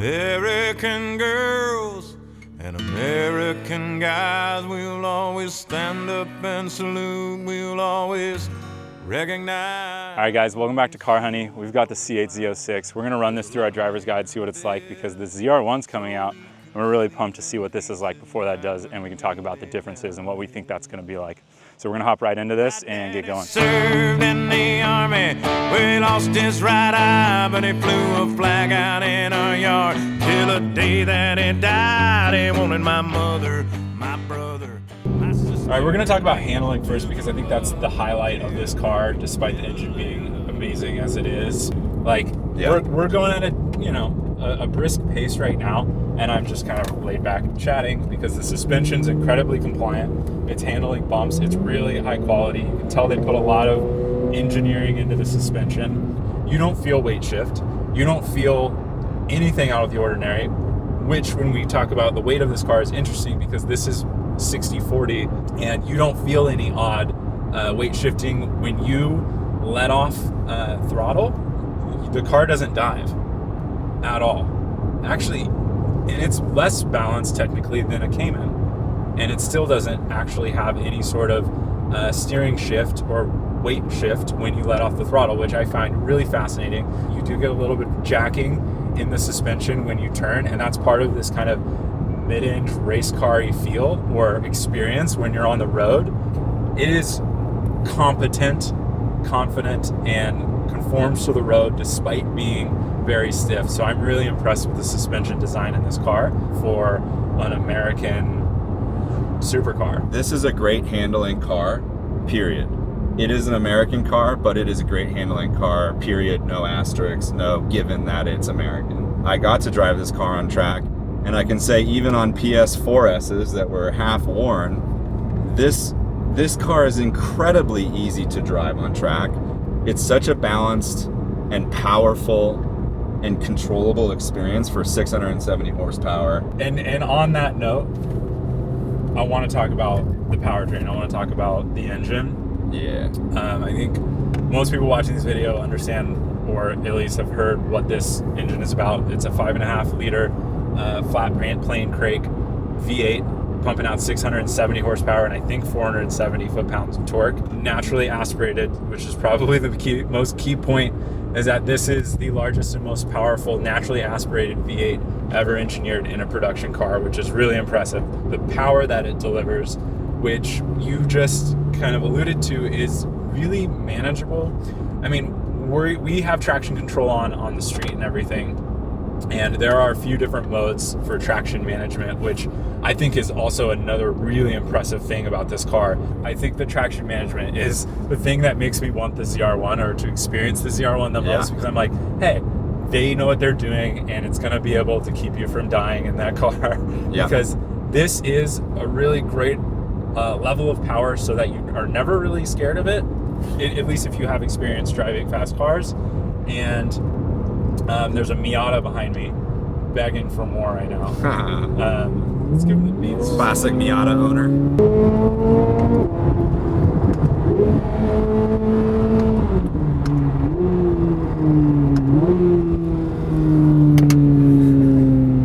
American girls and American guys, we'll always stand up and salute, we'll always recognize. All right guys, welcome back to Car Honey. We've got the C8 Z06. We're gonna run this through our driver's guide, see what it's like, because the ZR1's coming out, and we're really pumped to see what this is like before that does, and we can talk about the differences and what we think that's gonna be like. So we're gonna hop right into this and get going. Served in the army, we lost his right eye, but he flew a flag out in our yard till the day that he died. He wanted my mother, my brother, my sister. All right, we're gonna talk about handling first because I think that's the highlight of this car, despite the engine being amazing as it is. Like, we're going at a brisk pace right now, and I'm just kind of laid back chatting because the suspension's incredibly compliant. It's handling bumps. It's really high quality. You can tell they put a lot of engineering into the suspension. You don't feel weight shift. You don't feel anything out of the ordinary, which when we talk about the weight of this car is interesting because this is 60/40 and you don't feel any odd weight shifting. When you let off throttle, the car doesn't dive at all. Actually, and it's less balanced technically than a Cayman, and it still doesn't actually have any sort of steering shift or weight shift when you let off the throttle, which I find really fascinating. You do get a little bit of jacking in the suspension when you turn, and that's part of this kind of mid-range race car-y feel or experience when you're on the road. It is competent, confident, and conforms to the road despite being very stiff. So I'm really impressed with the suspension design in this car for an American supercar. This is a great handling car, period. It is an American car, but it is a great handling car, period. No asterisks, no given that it's American. I got to drive this car on track, and I can say even on PS4S's that were half worn, this car is incredibly easy to drive on track. It's such a balanced and powerful and controllable experience for 670 horsepower. And on that note, I want to talk about the powertrain. I want to talk about the engine. Yeah. I think most people watching this video understand, or at least have heard what this engine is about. It's a 5.5 liter flat plane crate V8, pumping out 670 horsepower and I think 470 foot-pounds of torque. Naturally aspirated, which is probably the most key point, is that this is the largest and most powerful naturally aspirated V8 ever engineered in a production car, which is really impressive. The power that it delivers, which you just kind of alluded to, is really manageable. I mean, we have traction control on the street and everything, and there are a few different modes for traction management, which I think is also another really impressive thing about this car. I think the traction management is the thing that makes me want the ZR1 or to experience the ZR1 the most, because I'm like, hey, they know what they're doing and it's gonna be able to keep you from dying in that car. Because this is a really great level of power so that you are never really scared of it, at least if you have experience driving fast cars. And there's a Miata behind me begging for more right now. Let's give him the beats. Classic Miata owner.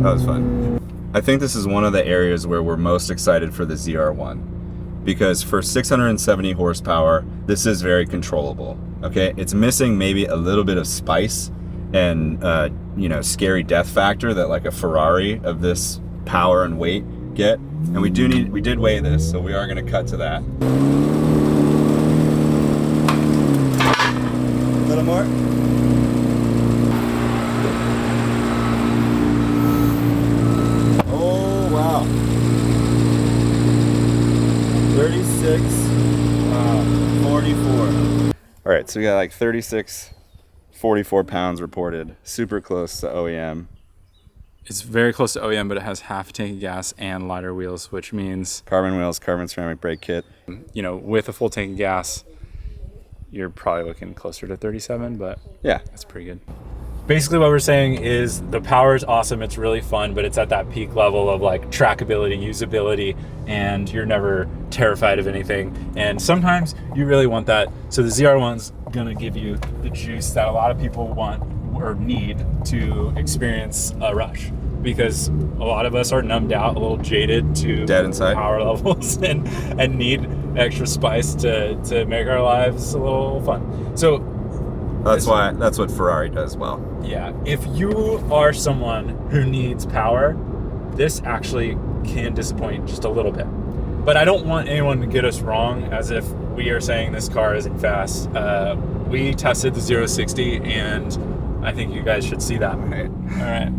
That was fun. I think this is one of the areas where we're most excited for the ZR1, because for 670 horsepower, this is very controllable. Okay, it's missing maybe a little bit of spice and scary death factor that like a Ferrari of this power and weight get, and we did weigh this, so we are going to cut to that. A little more. Oh wow, 36, 44. All right, so we got like 36, 44 pounds reported, super close to OEM. It's very close to OEM, but it has half a tank of gas and lighter wheels, which means carbon wheels, carbon ceramic brake kit. With a full tank of gas, you're probably looking closer to 37, but yeah, that's pretty good. Basically what we're saying is the power is awesome, it's really fun, but it's at that peak level of like trackability, usability, and you're never terrified of anything. And sometimes you really want that. So the ZR1's gonna give you the juice that a lot of people want or need to experience a rush, because a lot of us are numbed out, a little jaded to Dead inside. power levels, and need extra spice to make our lives a little fun. So that's what Ferrari does well. Yeah, if you are someone who needs power, this actually can disappoint just a little bit. But I don't want anyone to get us wrong as if we are saying this car isn't fast. We tested the 060, and I think you guys should see that. All right. All right.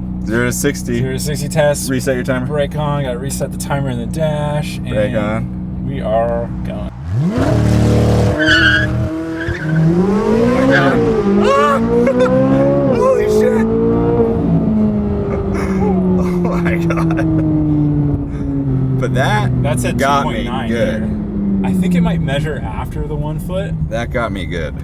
060. 060 test. Reset your timer. Brake on. Got to reset the timer in the dash. Brake and on. We are going. Holy shit! Oh my god. But That's a got me 2.9 good. here. I think it might measure after the 1 foot. That got me good.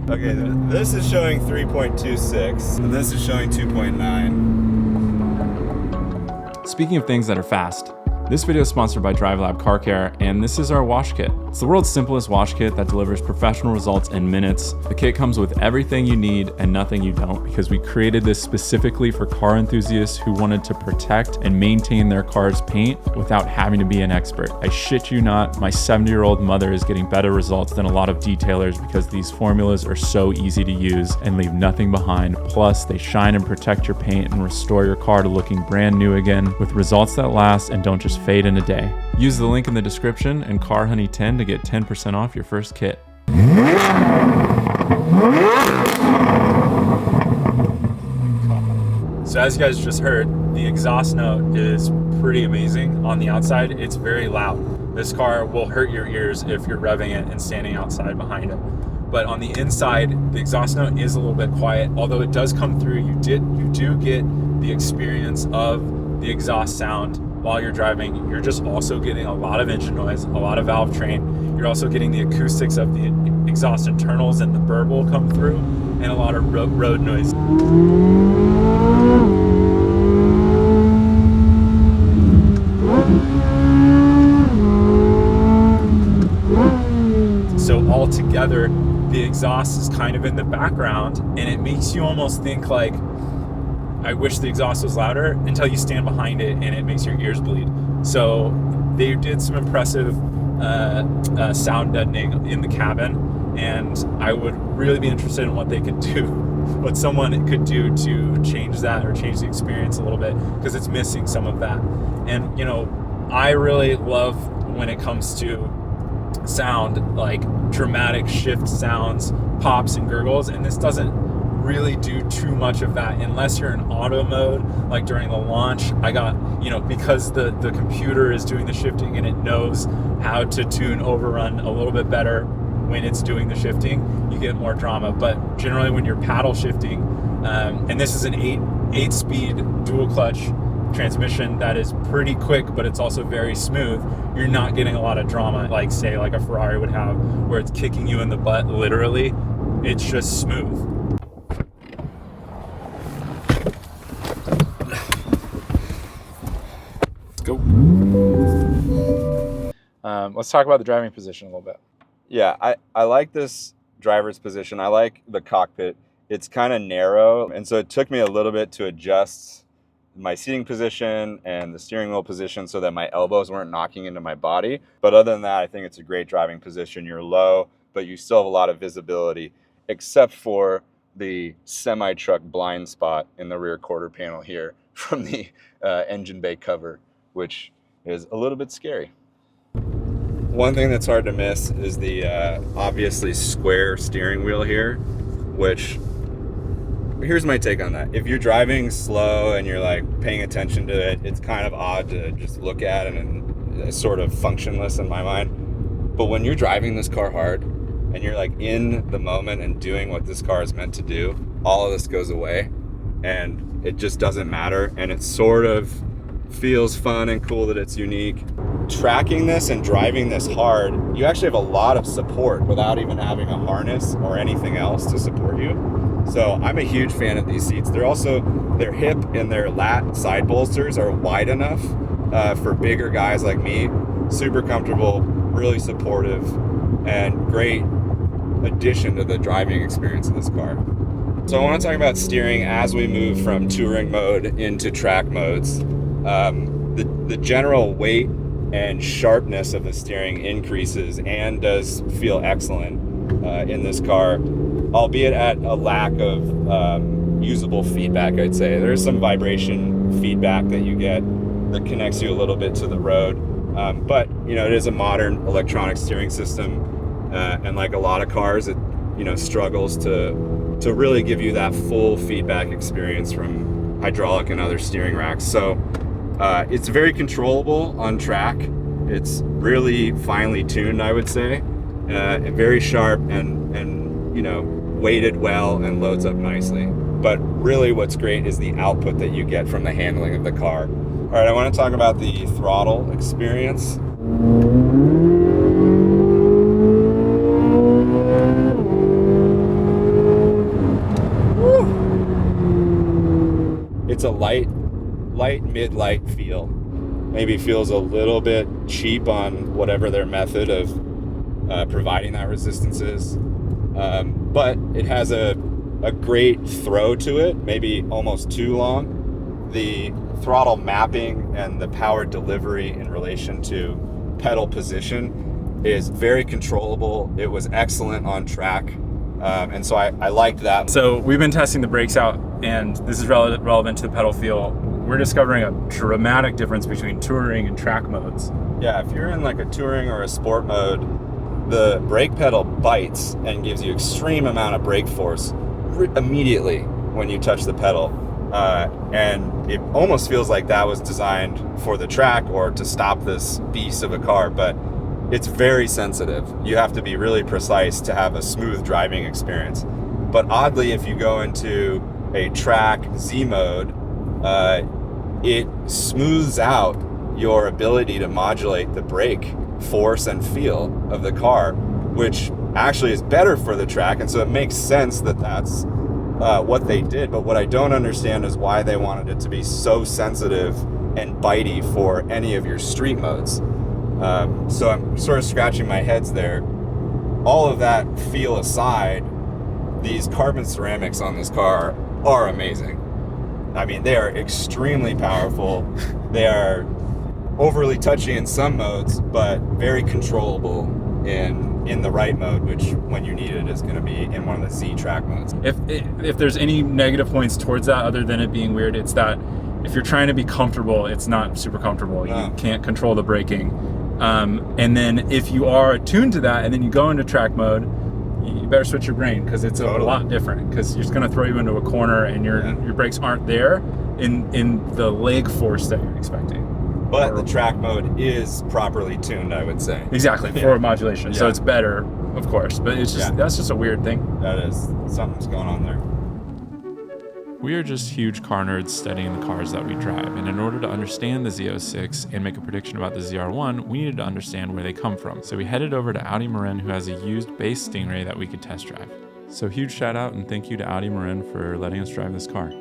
Okay, this is showing 3.26, and this is showing 2.9. Speaking of things that are fast, this video is sponsored by DriveLab Car Care, and this is our wash kit. It's the world's simplest wash kit that delivers professional results in minutes. The kit comes with everything you need and nothing you don't, because we created this specifically for car enthusiasts who wanted to protect and maintain their car's paint without having to be an expert. I shit you not, my 70-year-old mother is getting better results than a lot of detailers because these formulas are so easy to use and leave nothing behind. Plus, they shine and protect your paint and restore your car to looking brand new again with results that last and don't just fade in a day. Use the link in the description and CarHoney10 to get 10% off your first kit. So as you guys just heard, the exhaust note is pretty amazing. On the outside, it's very loud. This car will hurt your ears if you're revving it and standing outside behind it. But on the inside, the exhaust note is a little bit quiet. Although it does come through, you do get the experience of the exhaust sound while you're driving. You're just also getting a lot of engine noise, a lot of valve train. You're also getting the acoustics of the exhaust internals and the burble come through, and a lot of road noise. So all together, the exhaust is kind of in the background, and it makes you almost think like, I wish the exhaust was louder, until you stand behind it and it makes your ears bleed. So they did some impressive sound deadening in the cabin, and I would really be interested in what they could do, what someone could do to change that or change the experience a little bit, because it's missing some of that. And you know, I really love when it comes to sound, like dramatic shift sounds, pops and gurgles, and this doesn't really do too much of that unless you're in auto mode. Like during the launch, I got, you know, because the computer is doing the shifting and it knows how to tune overrun a little bit better when it's doing the shifting, you get more drama. But generally when you're paddle shifting, and this is an 8-speed dual clutch transmission that is pretty quick, but it's also very smooth, you're not getting a lot of drama like, say, like a Ferrari would have, where it's kicking you in the butt literally. It's just smooth. Let's talk about the driving position a little bit. Yeah, I like this driver's position. I like the cockpit. It's kind of narrow, and so it took me a little bit to adjust my seating position and the steering wheel position so that my elbows weren't knocking into my body. But other than that, I think it's a great driving position. You're low, but you still have a lot of visibility, except for the semi-truck blind spot in the rear quarter panel here from the engine bay cover, which is a little bit scary. One thing that's hard to miss is the obviously square steering wheel here, which, here's my take on that. If you're driving slow and you're like paying attention to it, it's kind of odd to just look at it, and it's sort of functionless in my mind. But when you're driving this car hard and you're like in the moment and doing what this car is meant to do, all of this goes away and it just doesn't matter, and it sort of feels fun and cool that it's unique. Tracking this and driving this hard, you actually have a lot of support without even having a harness or anything else to support you. So I'm a huge fan of these seats. Their hip and their lat side bolsters are wide enough for bigger guys like me. Super comfortable, really supportive, and great addition to the driving experience of this car. So I want to talk about steering as we move from touring mode into track modes. The general weight and sharpness of the steering increases and does feel excellent in this car, albeit at a lack of usable feedback, I'd say. There's some vibration feedback that you get that connects you a little bit to the road. But, you know, it is a modern electronic steering system. And like a lot of cars, it, you know, struggles to really give you that full feedback experience from hydraulic and other steering racks. So it's very controllable on track. It's really finely tuned, I would say, and very sharp and you know, weighted well and loads up nicely. But really what's great is the output that you get from the handling of the car. All right, I want to talk about the throttle experience. It's a light mid-light feel. Maybe feels a little bit cheap on whatever their method of providing that resistance is. But it has a great throw to it, maybe almost too long. The throttle mapping and the power delivery in relation to pedal position is very controllable. It was excellent on track. And so I liked that. So we've been testing the brakes out, and this is relevant to the pedal feel. We're discovering a dramatic difference between touring and track modes. Yeah, if you're in like a touring or a sport mode, the brake pedal bites and gives you extreme amount of brake force immediately when you touch the pedal. And it almost feels like that was designed for the track or to stop this beast of a car, but it's very sensitive. You have to be really precise to have a smooth driving experience. But oddly, if you go into a track Z mode, it smooths out your ability to modulate the brake force and feel of the car, which actually is better for the track. And so it makes sense that that's what they did. But what I don't understand is why they wanted it to be so sensitive and bitey for any of your street modes. So I'm sort of scratching my heads there. All of that feel aside, these carbon ceramics on this car are amazing. I mean, they are extremely powerful. They are overly touchy in some modes, but very controllable in the right mode, which when you need it is going to be in one of the Z track modes. If there's any negative points towards that other than it being weird, it's that if you're trying to be comfortable, it's not super comfortable. You can't control the braking. And then if you are attuned to that and then you go into track mode, you better switch your brain, because it's a lot different, because you're just going to throw you into a corner and your brakes aren't there in the leg force that you're expecting. But the track mode is properly tuned, I would say. Exactly, for modulation. So it's better, of course, but it's just that's just a weird thing. That is, something's going on there. We are just huge car nerds studying the cars that we drive, and in order to understand the Z06 and make a prediction about the ZR1, we needed to understand where they come from. So we headed over to Audi Marin, who has a used base Stingray that we could test drive. So huge shout out and thank you to Audi Marin for letting us drive this car.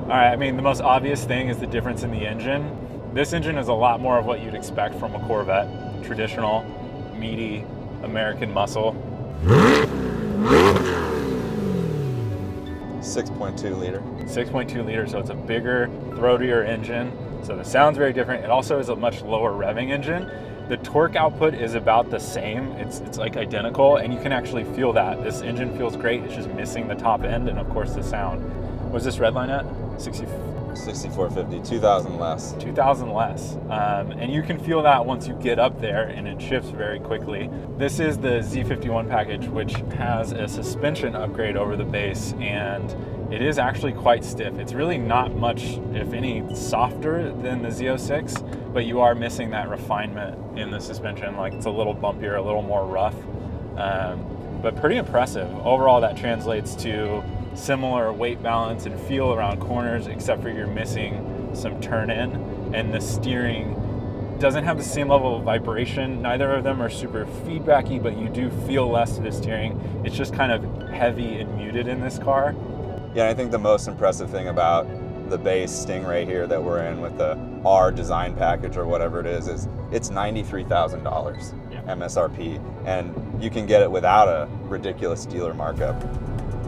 All right, I mean, the most obvious thing is the difference in the engine. This engine is a lot more of what you'd expect from a Corvette. Traditional, meaty, American muscle. 6.2 liter. 6.2 liters, so it's a bigger, throatier engine. So the sound's very different. It also is a much lower revving engine. The torque output is about the same. It's like identical, and you can actually feel that. This engine feels great. It's just missing the top end and of course the sound. What's this red line at? 6450, 2,000 less. 2,000 less. And you can feel that once you get up there, and it shifts very quickly. This is the Z51 package, which has a suspension upgrade over the base, and it is actually quite stiff. It's really not much, if any, softer than the Z06, but you are missing that refinement in the suspension. Like, it's a little bumpier, a little more rough, but pretty impressive. Overall, that translates to similar weight balance and feel around corners, except for you're missing some turn in, and the steering doesn't have the same level of vibration. Neither of them are super feedbacky, but you do feel less of the steering. It's just kind of heavy and muted in this car. Yeah, I think the most impressive thing about the base Stingray here that we're in with the R design package or whatever it is it's $93,000 MSRP, and you can get it without a ridiculous dealer markup.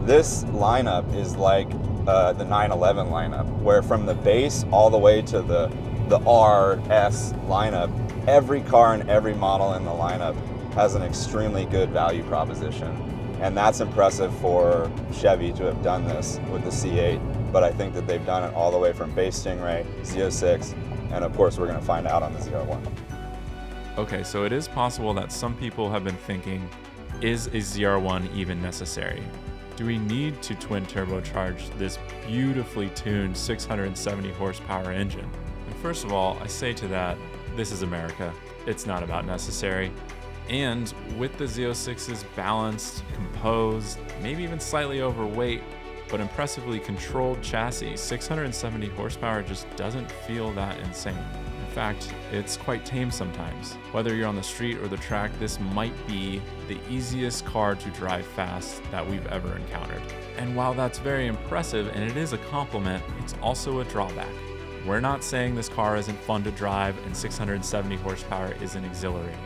This lineup is like the 911 lineup, where from the base all the way to the RS lineup, every car and every model in the lineup has an extremely good value proposition. And that's impressive for Chevy to have done this with the C8, but I think that they've done it all the way from base Stingray, Z06, and of course we're going to find out on the ZR1. Okay, so it is possible that some people have been thinking, is a ZR1 even necessary? Do we need to twin turbocharge this beautifully tuned 670 horsepower engine? And first of all, I say to that, this is America. It's not about necessary. And with the Z06's balanced, composed, maybe even slightly overweight, but impressively controlled chassis, 670 horsepower just doesn't feel that insane. In fact, it's quite tame sometimes. Whether you're on the street or the track, this might be the easiest car to drive fast that we've ever encountered. And while that's very impressive and it is a compliment, it's also a drawback. We're not saying this car isn't fun to drive and 670 horsepower isn't exhilarating.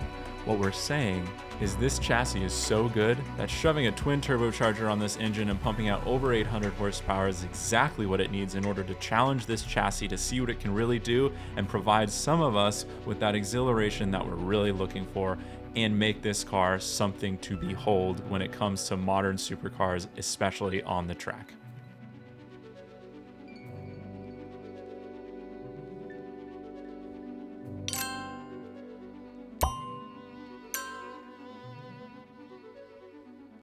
What we're saying is this chassis is so good that shoving a twin turbocharger on this engine and pumping out over 800 horsepower is exactly what it needs in order to challenge this chassis to see what it can really do and provide some of us with that exhilaration that we're really looking for and make this car something to behold when it comes to modern supercars, especially on the track.